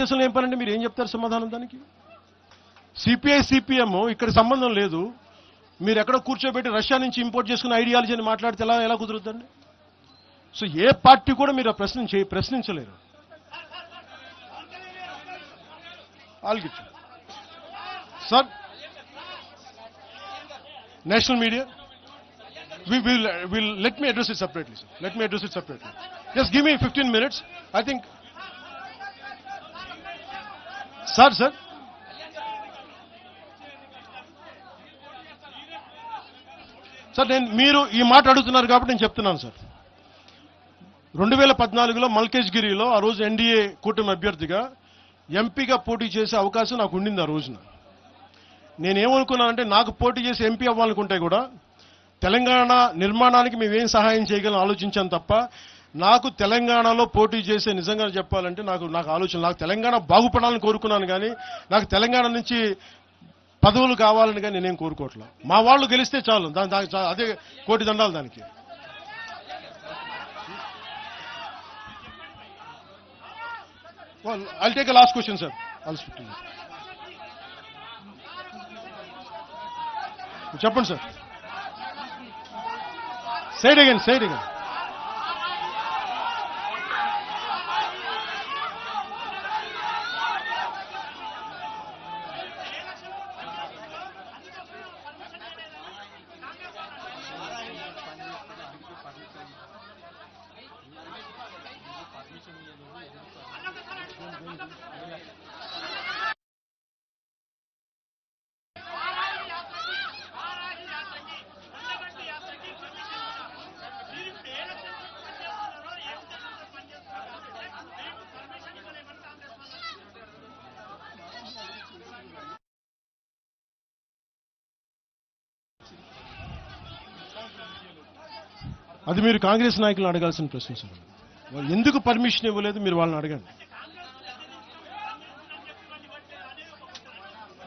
భారతదేశంలో ఏం పనండి? మీరు ఏం చెప్తారు సమాధానం దానికి? సిపిఐ సిపిఎం ఇక్కడ సంబంధం లేదు. మీరు ఎక్కడో కూర్చోబెట్టి రష్యా నుంచి ఇంపోర్ట్ చేసుకున్న ఐడియాలజీ అని మాట్లాడితే ఎలా కుదురుతుందండి? సో ఏ పార్టీ కూడా మీరు ఆ ప్రశ్నించలేరు. ఆల్గిచ్చు sir, national media will let me address it separately, sir. Let me address it separately. Just give me 15 minutes. I think, sir, నేను మీరు ఈ మాట అడుగుతున్నారు కాబట్టి నేను చెప్తున్నాను సార్. 2014లో మల్కేజ్గిరిలో ఆ రోజు ఎన్డీఏ కూటమి అభ్యర్థిగా ఎంపీగా పోటీ చేసే అవకాశం నాకు ఉండింది. ఆ రోజున నేనేమనుకున్నానంటే, నాకు పోటీ చేసి ఎంపీ అవ్వాలనుకుంటే కూడా తెలంగాణ నిర్మాణానికి మేమేం సహాయం చేయగలం ఆలోచించాను తప్ప, నాకు తెలంగాణలో పోటీ చేసే, నిజంగా చెప్పాలంటే నాకు ఆలోచన, నాకు తెలంగాణ బాగుపడాలని కోరుకున్నాను కానీ నాకు తెలంగాణ నుంచి పదవులు కావాలని కానీ నేనేం కోరుకోవట్లేదు. మా వాళ్ళు గెలిస్తే చాలు, అదే కోటి దండాలు దానికి. I'll take a last question, sir. I'll speak to you. చెప్పండి సార్. Say it again. అది మీరు కాంగ్రెస్ నాయకులను అడగాల్సిన ప్రశ్న సార్. వాళ్ళు ఎందుకు పర్మిషన్ ఇవ్వలేదు మీరు వాళ్ళని అడగండి.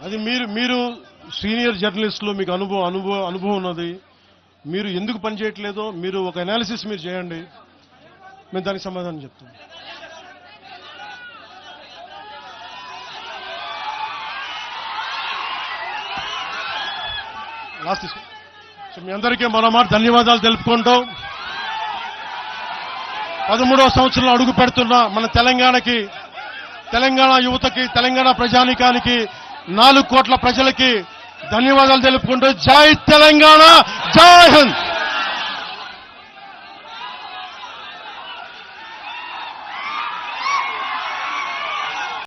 అది మీరు సీనియర్ జర్నలిస్టులు, మీకు అనుభవం ఉన్నది. మీరు ఎందుకు పనిచేయట్లేదో మీరు ఒక అనాలిసిస్ మీరు చేయండి, మేము దానికి సమాధానం చెప్తాం. లాస్ట్ మీ అందరికీ మరోమారు ధన్యవాదాలు తెలుపుకుంటాం. 13వ సంవత్సరంలో అడుగు పెడుతున్న మన తెలంగాణకి, తెలంగాణ యువతకి, తెలంగాణ ప్రజానీకానికి, 4 కోట్ల ప్రజలకి ధన్యవాదాలు తెలుపుకుంటూ జై తెలంగాణ, జై హింద్.